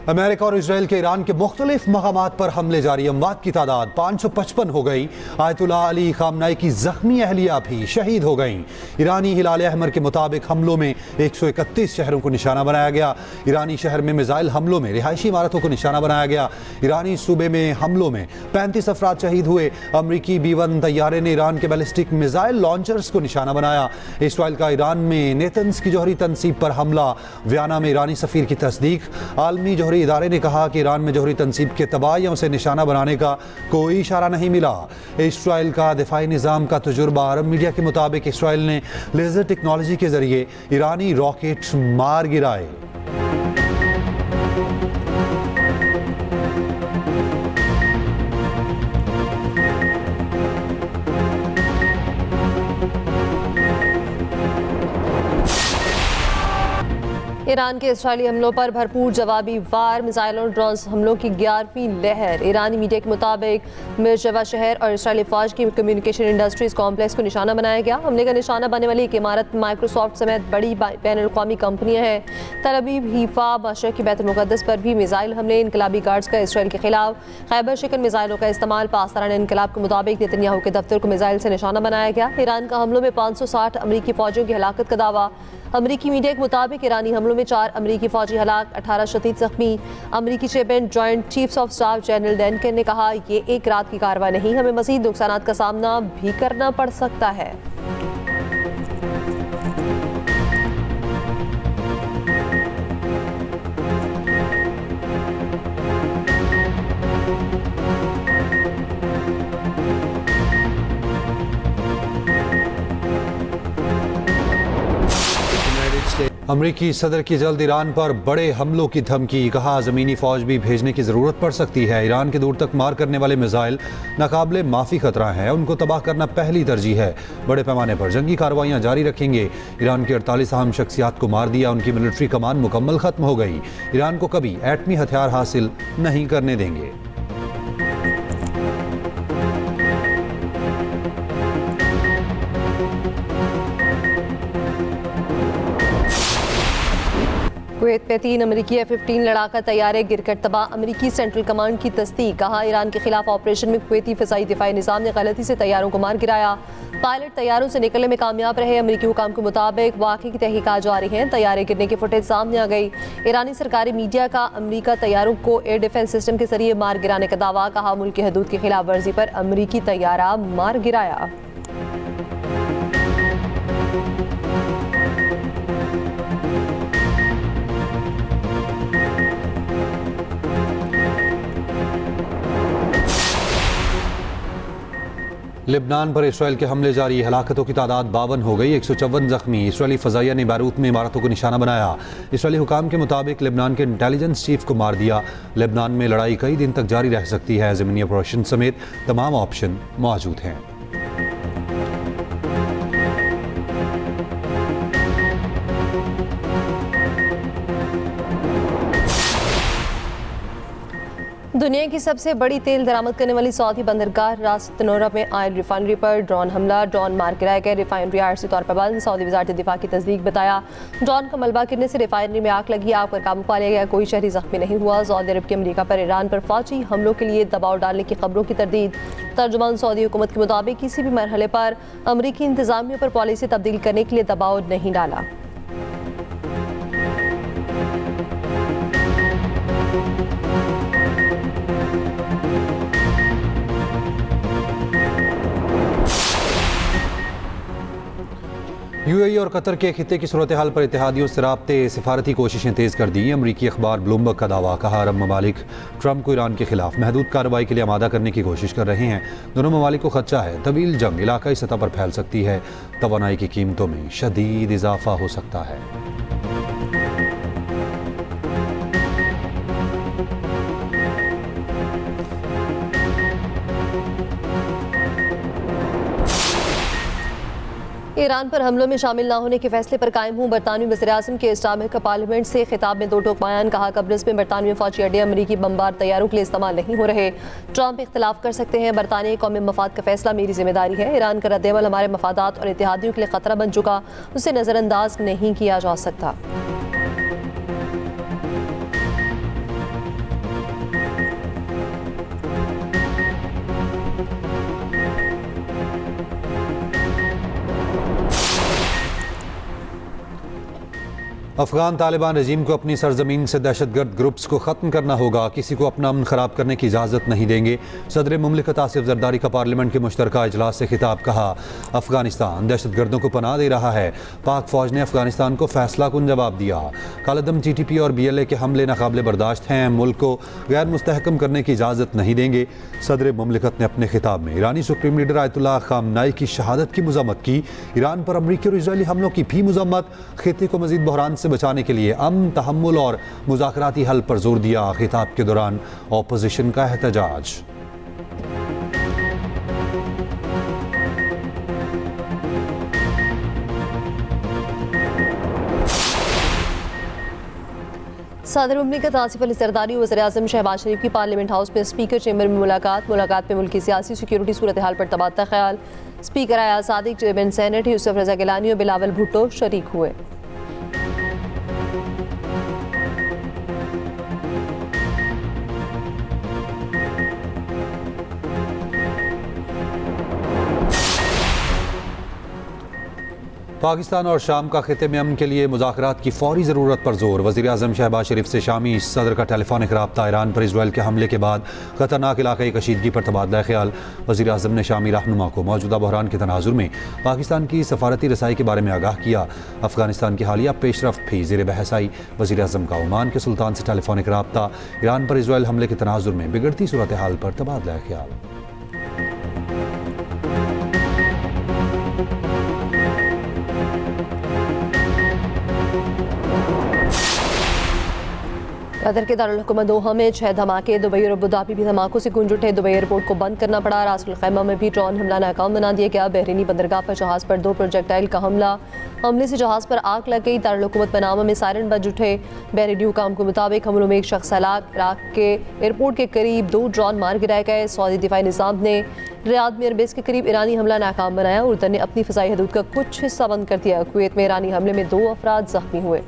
America और Israel के Iran के मुख्तलिफ मकामात पर हमले जारी, अमवात की तादाद 555 हो गई। आयतुल्लाह अली खामनाई की जख्मी अहलिया भी शहीद हो गईं। ईरानी हिलाल अहमर के मुताबिक हमलों में 131 शहरों को निशाना बनाया गया। ईरानी शहर में मिसाइल हमलों में रिहायशी इमारतों को निशाना बनाया गया। ईरानी सूबे में हमलों में 35 अफराद शहीद हुए। अमरीकी B-1 तैयारे ने ईरान के बैलिस्टिक मिसाइल लॉन्चर्स को निशाना बनाया। इसराइल का ईरान में नेतन्स की जौहरी तनसीब पर हमला, वियना में ईरानी सफीर की तस्दीक। आलमी जौहरी इदारे ने कहा कि ईरान में जौहरी तनसीब के तबाहियों से निशाना बनाने का कोई इशारा नहीं मिला। इसराइल का दिफाई निज़ाम का तजुर्बा। अरब मीडिया के मुताबिक इसराइल ने लेज़र टेक्नोलॉजी के जरिए ईरानी रॉकेट मार गिराए। ईरान के इसराइली हमलों पर भरपूर जवाबी वार, मिसाइलों और ड्रोन हमलों की 11वीं लहर। ईरानी मीडिया के मुताबिक मिर्जवा शहर और इसराइली फौज की कम्युनिकेशन इंडस्ट्रीज कॉम्प्लेक्स को निशाना बनाया गया। हमले का निशाना बनने वाली एक इमारत माइक्रोसॉफ्ट समेत बड़ी बैनुल-अक़वामी कंपनियां हैं। तल अवीव, हीफा, मशरक़ी बैतुल मुक़द्दस पर भी मिसाइल हमले। इनकलाबी गार्ड्स का इसराइल के खिलाफ खैबर शिकन मिसाइलों का इस्तेमाल। पासदारान इनकलाब के मुताबिक नेतन्याहू के दफ्तर को मिसाइल से निशाना बनाया गया। ईरान का हमलों में 560 अमरीकी फौजियों की हलाकत का दावा। अमरीकी मीडिया के मुताबिक ईरानी हमलों में 4 अमरीकी फौजी हलाक, 18 शदीद जख्मी। अमरीकी chairman joint chiefs of staff general Duncan ने कहा, ये एक रात की कार्रवाई नहीं, हमें मज़ीद नुकसानात का सामना भी करना पड़ सकता है। अमरीकी सदर की जल्द ईरान पर बड़े हमलों की धमकी। कहा, ज़मीनी फ़ौज भी भेजने की ज़रूरत पड़ सकती है। ईरान के दूर तक मार करने वाले मिसाइल नाकाबिले माफ़ी खतरा हैं, उनको तबाह करना पहली तरजीह है। बड़े पैमाने पर जंगी कार्रवाइयाँ जारी रखेंगे। ईरान की 48 अहम शख्सियात को मार दिया, उनकी मिलिट्री कमान मुकम्मल ख़त्म हो गई। ईरान को कभी एटमी हथियार हासिल नहीं करने देंगे। कुवैत में 3 अमरीकी F-15 लड़ाका तैयारे गिरकर तबाह। अमरीकी सेंट्रल कमांड की तस्दीक। कहा, ईरान के खिलाफ ऑपरेशन में कुवैती फ़िज़ाई दिफाई निज़ाम ने गलती से तैयारों को मार गिराया। पायलट तैयारों से निकलने में कामयाब रहे। अमरीकी हुकाम के मुताबिक वाक़ई की तहकीकात जारी हैं। तैयारे गिरने की फुटेज सामने आ गई। ईरानी सरकारी मीडिया का अमरीका तैयारों को एयर डिफेंस सिस्टम के जरिए मार गिराने का दावा। कहा, मुल्क की हदूद की खिलाफ वर्जी पर अमरीकी तैयारा मार गिराया। लेबनान पर इसराइल के हमले जारी, हलाकतों की तादाद 52 हो गई, 154 जख्मी। इसराइली फ़ज़ाइया ने बैरूत में इमारतों को निशाना बनाया। इसराइली हुकाम के मुताबिक लेबनान के इंटेलिजेंस चीफ को मार दिया। लेबनान में लड़ाई कई दिन तक जारी रह सकती है। ज़मीनी ऑपरेशन समेत तमाम ऑप्शन मौजूद हैं। दुनिया की सबसे बड़ी तेल दरामद करने वाली सऊदी बंदरगाह रास तनोरा में ऑयल रिफाइनरी पर ड्रोन हमला, ड्रोन मार गिराए गए। रिफाइनरी आरसी तौर पर बंद। सऊदी वज़ारत दिफा की तस्दीक बताया, ड्रोन का मलबा गिरने से रिफाइनरी में आग लगी। आग पर काबू पा लिया गया, कोई शहरी जख्मी नहीं हुआ। सऊदी अरब के अमरीका पर ईरान पर फौजी हमलों के लिए दबाव डालने की खबरों की तरदीद। तर्जुमान सऊदी हुकूमत के मुताबिक किसी भी मरहले पर अमरीकी इंतजामिया पर पॉलिसी तब्दील करने के लिए दबाव नहीं डाला। UAE और कतर के खित्ते की सूरत हाल पर इत्तेहादियों से राब्ते सिफारती कोशिशें तेज़ कर दी। अमरीकी अखबार ब्लूमबर्ग का दावा। कहा, अरब ममालिक ट्रंप को ईरान के खिलाफ महदूद कार्रवाई के लिए आमादा करने की कोशिश कर रहे हैं। दोनों ममालिक को खदशा है, तवील जंग इलाकाई सतह पर फैल सकती है। तवानाई की कीमतों में शदीद इजाफा हो सकता है। ईरान पर हमलों में शामिल न होने के फैसले पर कायम हूँ। बरतानवी वज़ीर-ए-आज़म के इस्लामिक का पार्लियामेंट से खिताब में 2 टोक बयान। कहा, कब्रिस में बरतानवी फौजी अड्डे अमरीकी बमबार तैयारों के लिए इस्तेमाल नहीं हो रहे। ट्रंप इख्तलाफ कर सकते हैं, बरतानिया कौमी मफाद का फैसला मेरी जिम्मेदारी है। ईरान का रद्द-ए-अमल हमारे मफादात और इत्तेहादियों के लिए खतरा बन चुका, उसे नज़रअंदाज नहीं किया जा सकता। अफगान तालिबान रजीम को अपनी सरजमीन से दहशतगर्द ग्रुप्स को ख़त्म करना होगा, किसी को अपना अमन ख़राब करने की इजाज़त नहीं देंगे। सदर मुमलिकत आसिफ जरदारी का पार्लियामेंट के मुश्तरका इजलास से खिताब। कहा, अफगानिस्तान दहशतगर्दों को पनाह दे रहा है। पाक फ़ौज ने अफगानिस्तान को फैसला कुन जवाब दिया। कालदम TTP और BLA के हमले नाकाबिले बर्दाश्त हैं, मुल्क को गैर मुस्तहकम करने की इजाज़त नहीं देंगे। सदर मुमलिकत ने अपने खिताब में ईरानी सुप्रीम लीडर आयतुल्लाह खामनाई की शहादत की मज़म्मत की। ईरान पर अमरीकी और इजरायली हमलों की भी मज़म्मत। खित्ते को मज़ीद बहरान से बचाने के लिए अमन, तहम्मुल और मुज़ाकराती हल पर जोर दिया। खिताब के दौरान ऑपोजिशन का एहतजाज। सदर मुमलिकत आसिफ अली जरदारी और वज़ीर आज़म शहबाज शरीफ की पार्लियामेंट हाउस में स्पीकर चैम्बर में मुलाकात में मुल्क की सियासी सिक्योरिटी सूरत हाल पर तबादला ख्याल। स्पीकर आया सादिक, चेयरमैन सेनेट यूसुफ रजा गिलानी और बिलावल भुट्टो शरीक हुए। पाकिस्तान और शाम का खित्ते में अमन के लिए मुज़ाकरात की फौरी ज़रूरत पर जोर। वज़ीर आज़म शहबाज शरीफ से शामी सदर का टेलीफोनिक रब्ता। ईरान पर इसराइल के हमले के बाद खतरनाक इलाक़ाई कशीदगी पर तबादला ख्याल। वज़ीर आज़म ने शामी रहनुमा को मौजूदा बहरान के तनाजुर में पाकिस्तान की सफारती रसाई के बारे में आगाह किया। अफगानिस्तान की हालिया पेशरफ्त भी ज़ेर बहस आई। वज़ीर आज़म का ओमान के सुल्तान से टेलीफोनिक रब्ता। ईरान पर इसराइल हमले के तनाजुर में बिगड़ती सूरत हाल पर तबादला ख्याल। कतर के दारुल हुकूमत दोहा में 6 धमाके। दुबई और अबुधाबी भी धमाकों से गूंज उठे। दुबई एयरपोर्ट को बंद करना पड़ा। रासुल खैमा में भी ड्रोन हमला नाकाम बना दिया गया। बहरीनी बंदरगाह पर जहाज़ पर 2 प्रोजेक्टाइल का हमले से जहाज़ पर आग लग गई। दारुल हुकूमत पनामा में सायरन बज उठे। बहरीनी हुकाम के मुताबिक हमलों में एक शख्स हलाक। इराक के एयरपोर्ट के करीब 2 ड्रोन मार गिराए गए। सऊदी दिफाई निज़ाम ने रियाद में एयरबेस के करीब ईरानी हमला नाकाम बनाया। उर्दन ने अपनी फ़िज़ाई हदूद का कुछ हिस्सा बंद कर दिया। कुवैत में ईरानी हमले में 2 अफराद ज़ख्मी हुए।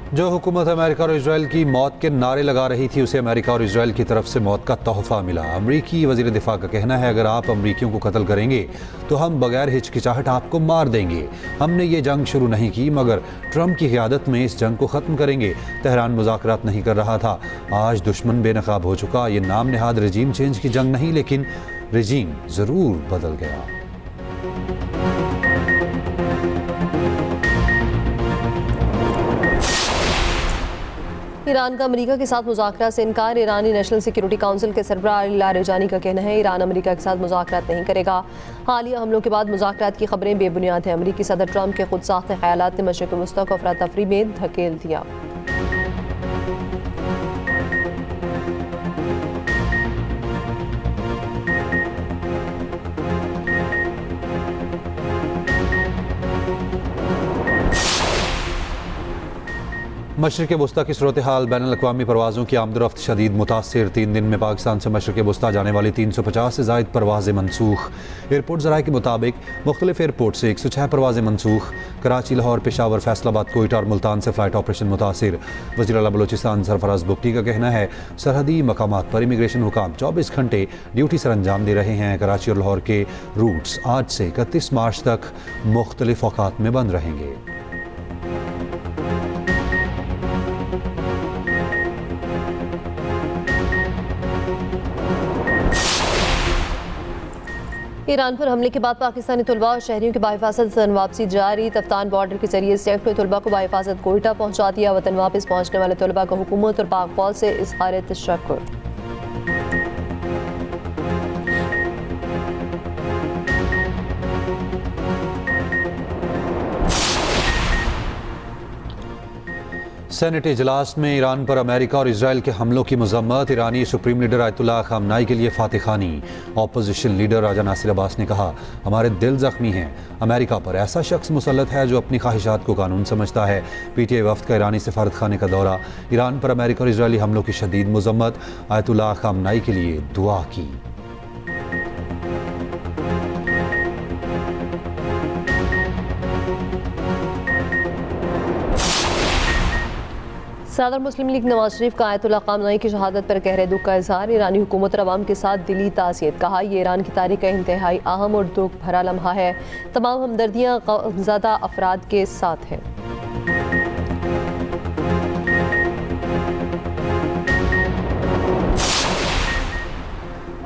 जो हुकूमत अमेरिका और इसराइल की मौत के नारे लगा रही थी, उसे अमेरिका और इसराइल की तरफ से मौत का तोहफा मिला। अमरीकी वज़ीर दिफा का कहना है, अगर आप अमरीकियों को कत्ल करेंगे तो हम बगैर हिचकिचाहट आपको मार देंगे। हमने ये जंग शुरू नहीं की, मगर ट्रंप की क़यादत में इस जंग को ख़त्म करेंगे। तेहरान मुज़ाकरात नहीं कर रहा था, आज दुश्मन बेनकाब हो चुका। ये नाम नहाद रजीम चेंज की जंग नहीं, लेकिन रजीम ज़रूर बदल गया। ईरान का अमेरिका के साथ मुज़ाकरात से इनकार। ईरानी नेशनल सिक्योरिटी काउंसिल के सरबराह अली लारेजानी का कहना है, ईरान अमेरिका के साथ मुज़ाकरात नहीं करेगा। हालिया हमलों के बाद मुज़ाकरात की खबरें बेबुनियाद हैं। अमेरिकी सदर ट्रंप के खुद साख्ते ख्यालात ने मशरिक़ वस्ता को अफरा तफरी में धकेल दिया। मशरिक़ वस्ता की सूरत हाल। बैनुल अक़वामी परवाज़ों की आमदरफ्त शदीद मुतासिर। 3 दिन में पाकिस्तान से मशरिक़ वस्ता जाने वाली 350 से ज़ायद परवाज़ें मनसूख। एयरपोर्ट ज़राए के मुताबिक मुख्तलिफ एयरपोर्ट से 106 परवाज़ें मनसूख। कराची, लाहौर, पेशावर, फैसलाबाद, कोयटा और मुल्तान से फ़्लाइट ऑपरेशन मुतासिर। वज़ीर आला बलोचिस्तान सरफराज बुगटी का कहना है, सरहदी मकामात पर इमिग्रेशन हुकाम 24 घंटे ड्यूटी सर अंजाम दे रहे हैं। कराची और लाहौर के रूट्स आज से 31 मार्च तक मुख्तलिफ औक़ात में बंद रहेंगे। ईरान पर हमले के बाद पाकिस्तानी तलबा और शहरियों की बाहिफाजत वतन वापसी जारी। तफ्तान बॉर्डर के जरिए सैकड़ों तलबा को बाहिफाजत कोयटा पहुंचा दिया। वतन वापस पहुंचने वाले तलबा को हुकूमत और पाक फौज से इज़हार तशक्कुर। सेनेट इजलास में ईरान पर अमेरिका और इसराइल के हमलों की मजम्मत। ईरानी सुप्रीम लीडर आयतुल्लाह खामनाई के लिए फातिखानी। ऑपोजिशन लीडर राजा नासिर अब्बास ने कहा, हमारे दिल जख्मी हैं। अमेरिका पर ऐसा शख्स मुसल्लत है जो अपनी ख्वाहिशात को कानून समझता है। PTI वफ्द का ईरानी सफारत खाने का दौरा। ईरान पर अमेरिका और इसराइली हमलों की शदीद मजम्मत। आयतुल्लाह खामनाई के लिए दुआ की। सदर मुस्लिम लीग नवाज शरीफ का आयतुल्लाह खामनई की शहादत पर गहरे दुख का इजहार। ईरानी हुकूमत और अवाम के साथ दिली तासियत। कहा, यह ईरान की तारीख का इंतहाई अहम और दुख भरा लम्हा है। तमाम हमदर्दियाँ गमज़दा अफराद के साथ हैं।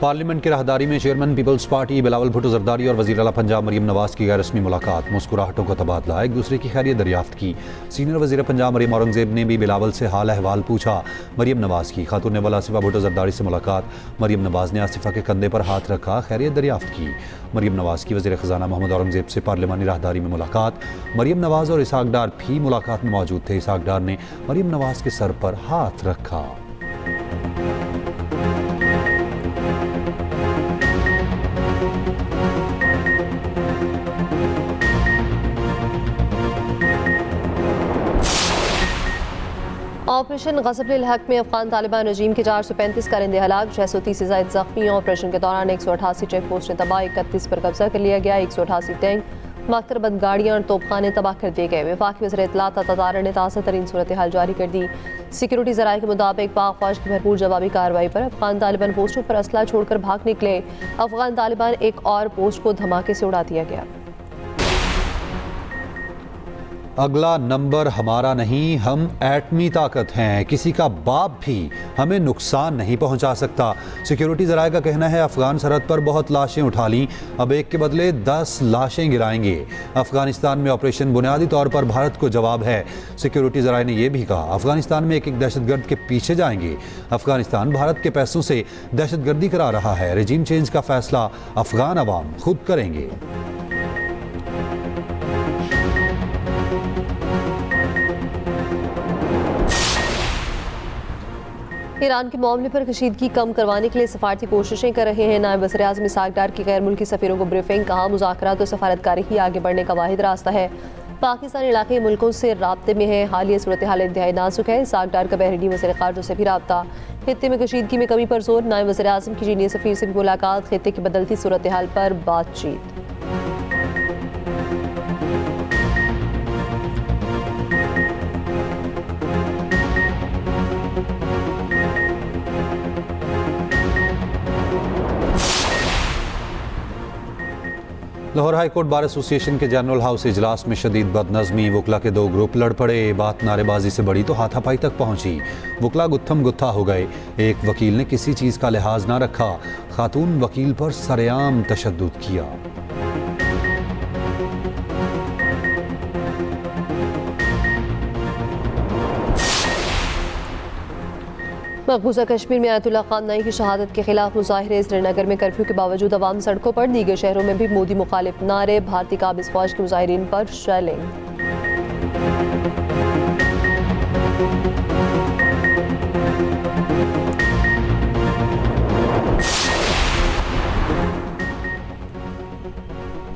पार्लियामेंट की राहदारी में चेयरमैन पीपल्स पार्टी बिलावल भुट्टो जरदारी और वज़ीर आला पंजाब मरीम नवाज की गैर रस्मी मुलाकात। मुस्कुराहटों का तबादला, एक दूसरे की खैरियत दरियाफ्त की। सीनियर वज़ीर पंजाब मरीम औरंगजेब ने भी बिलावल से हाल अहवाल पूछा। मरीम नवाज की खातून नेवल आसिफा भुट्टो जरदारी से मुलाकात। मरीम नवाज ने आसिफा के कंधे पर हाथ रखा, खैरियत दरियाफ्त की। मरीम नवाज की वज़ीर ख़जाना मोहम्मद औरंगजेब से पार्लिमानी राहदारी में मुलाकात। मरीम नवाज और इसहाक डार भी मुलाकात में मौजूद थे। इसहाक डार ने मरीम नवाज के सर पर हाथ रखा। ऑपरेशन ग़ज़ब-उल हक़ में अफ़गान तालिबान रजीम के 435 कारिंदे हलाक, 630 से ज़ायद ज़ख्मी। ऑपरेशन के दौरान 188 चेक पोस्टें तबाह, 31 पर कब्जा कर लिया गया। 188 टैंक, मख्तरबंद गाड़ियाँ और तोपखाने तबाह कर दिए गए। वफाकी वज़ीर इत्तलात अतातारा ने ताज़ा तरीन सूरत हाल जारी कर दी। सिक्योरिटी ज़राए के मुताबिक पाक फ़ौज की भरपूर जवाबी कार्रवाई पर अफ़गान तालिबान पोस्टों पर असला छोड़कर भाग निकले। अफ़गान तालिबान एक और पोस्ट को धमाके से उड़ा दिया गया। अगला नंबर हमारा नहीं, हम एटमी ताकत हैं। किसी का बाप भी हमें नुकसान नहीं पहुंचा सकता। सिक्योरिटी ज़राए का कहना है अफगान सरहद पर बहुत लाशें उठा लीं, अब एक के बदले 10 लाशें गिराएंगे। अफगानिस्तान में ऑपरेशन बुनियादी तौर पर भारत को जवाब है। सिक्योरिटी ज़राए ने यह भी कहा अफगानिस्तान में एक दहशतगर्द के पीछे जाएंगे। अफगानिस्तान भारत के पैसों से दहशतगर्दी करा रहा है। रजीम चेंज का फैसला अफगान अवाम खुद करेंगे। ईरान के मामले पर कशीदगी कम करवाने के लिए सफारती कोशिशें कर रहे हैं नायब वज़ीर आज़म इसहाक डार की गैर मुल्की सफ़ीरों को ब्रीफिंग। कहा, मुज़ाकरात और सफारतकारी ही आगे बढ़ने का वाहिद रास्ता है। पाकिस्तान इलाके मुल्कों से राब्ते में है। हालिया सूरत हाल इंतहाई नाजुक है। इसहाक डार का बहरीनी वज़ीर ख़ारजा से भी राब्ता। खित्ते में कशीदगी में कमी पर जोर। नायब वज़ीर आज़म की चीनी सफ़ीर से भी मुलाकात। खित्ते की बदलती सूरत हाल पर बातचीत। Lahore high court bar association के जनरल हाउस इजलास में शदीद बदनज़मी। वकला के 2 ग्रुप लड़ पड़े। बात नारेबाजी से बड़ी तो हाथापाई तक पहुंची। वकला गुत्थम गुत्था हो गए। एक वकील ने किसी चीज़ का लिहाज ना रखा। खातून वकील पर सरेआम तशद्दुद किया। मकबूजा कश्मीर में आयतुल्लाह खामनई की शहादत के खिलाफ मुजाहिरे। श्रीनगर में कर्फ्यू के बावजूद अवाम सड़कों पर। दीगर शहरों में भी मोदी मुखालिफ नारे। भारतीय काबिज फौज के मुजाहिरीन पर शेलिंग।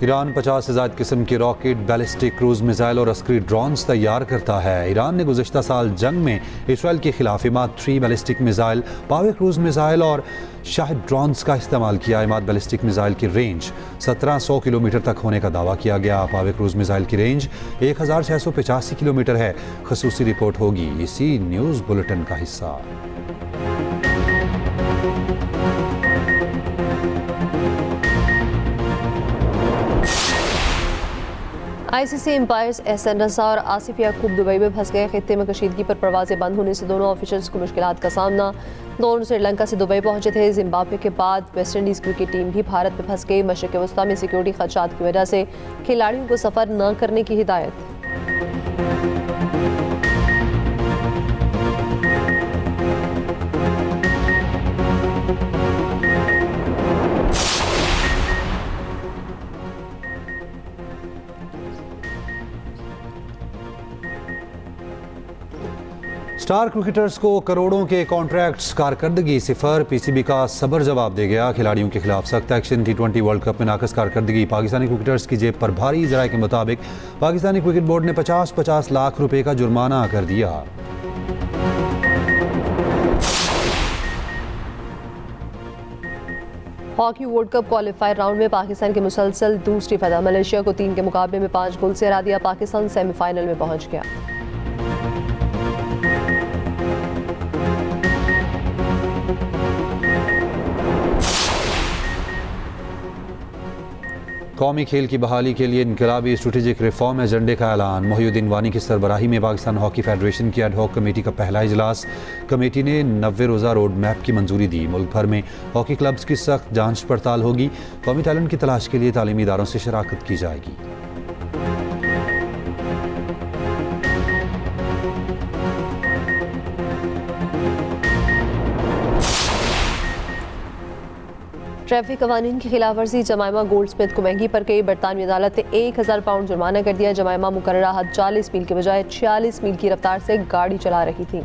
ईरान 50 से ज़ायद किस्म की रॉकेट, बैलिस्टिक क्रूज मिसाइल और अस्करी ड्रोन्स तैयार करता है। ईरान ने गुज़श्ता साल जंग में इसराइल के खिलाफ इमाद-3 बैलिस्टिक मिसाइल, पावे क्रूज मिसाइल और शाहिद ड्रोन्स का इस्तेमाल किया। इमाद बैलिस्टिक मिसाइल की रेंज 1700 किलोमीटर तक होने का दावा किया गया। पावे क्रूज मिसाइल की रेंज 1685 किलोमीटर है। खसूसी रिपोर्ट होगी इसी न्यूज़ बुलेटिन का हिस्सा। ICC एम्पायर्स एहसन रज़ा और आसिफ याकूब दुबई में फंस गए। खित्ते में कशीदगी पर परवाजें बंद होने से दोनों ऑफिसर्स को मुश्किलात का सामना। दोनों श्रीलंका से दुबई पहुंचे थे। जिम्बाब्वे के बाद वेस्ट इंडीज़ क्रिकेट टीम भी भारत में फंस गई। मशरिक़ वस्ता में सिक्योरिटी खदशात की वजह से खिलाड़ियों को सफ़र न करने की हिदायत। स्टार क्रिकेटर्स को करोड़ों के कॉन्ट्रैक्ट्स, कारकर्दगी सिफर। पीसीबी का सबर जवाब दे गया। खिलाड़ियों के खिलाफ सख्त एक्शन। T20 वर्ल्ड कप में नाकस कारकर्दगी। पाकिस्तानी क्रिकेटर्स की जेब पर भारी। ज़राए के मुताबिक पाकिस्तानी क्रिकेट बोर्ड ने 50-50 लाख रुपए का जुर्माना कर दिया। Hockey world cup qualifier round में पाकिस्तान की मुसलसल दूसरी फतह। मलेशिया को 3 के मुकाबले में 5 गोल से हरा दिया। पाकिस्तान सेमीफाइनल में पहुंच गया। कौमी खेल की बहाली के लिए इनकलाबी स्ट्रेटेजिक रिफॉर्म एजेंडे का ऐलान। मोहिउद्दीन वानी की सरबराही में पाकिस्तान हॉकी फेडरेशन की एड हॉक कमेटी का पहला इजलास। कमेटी ने 90 रोज़ा रोड मैप की मंजूरी दी। मुल्क भर में हॉकी क्लब्स की सख्त जांच पड़ताल होगी। कौमी टैलेंट की तलाश के लिए तालीमी इदारों से शराकत की जाएगी। ट्रैफिक कवानीन की खिलाफ वर्जी जमाइमा गोल्ड स्मिथ को महंगी पर गई। बरतानवी अदालत ने 1000 पाउंड जुर्माना कर दिया। जमाइमा मुकर्ररा हद 40 मील के बजाय 46 मील की रफ्तार से गाड़ी चला रही थी।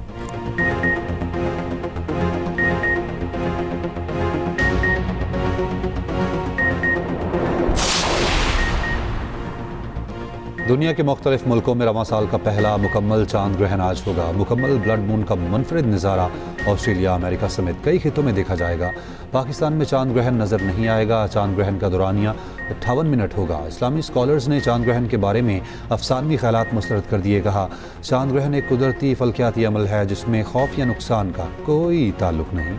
दुनिया के मुख्तलिफ मुल्कों में रवां साल का पहला मुकम्मल चांद ग्रहण आज होगा। मुकम्मल ब्लड मून का मुनफरिद नज़ारा ऑस्ट्रेलिया, अमेरिका समेत कई खितों में देखा जाएगा। पाकिस्तान में चांद ग्रहण नज़र नहीं आएगा। चांद ग्रहण का दौरानिया 58 मिनट होगा। इस्लामी स्कॉलर्स ने चांद ग्रहण के बारे में अफसानवी ख्यालात मुस्तरद कर दिए। कहा, चांद ग्रहण एक कुदरती फल्कियाती अमल है जिसमें खौफ या नुकसान का कोई ताल्लुक नहीं।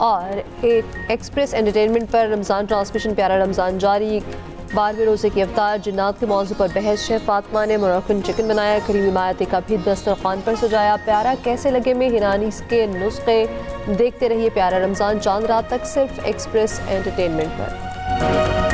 और एक एक्सप्रेस एंटरटेनमेंट पर रमज़ान ट्रांसमिशन प्यारा रमज़ान जारी। 12वें रोज़े की अफ्तार जिन्नात के मौजू पर बहस। शेफ फातिमा ने मोरक्कन चिकन बनाया। करीमी मायते का भी दस्तरखान पर सजाया। प्यारा कैसे लगे में हिरानी के नुस्खे। देखते रहिए प्यारा रमज़ान चांद रात तक सिर्फ एक्सप्रेस एंटरटेनमेंट पर।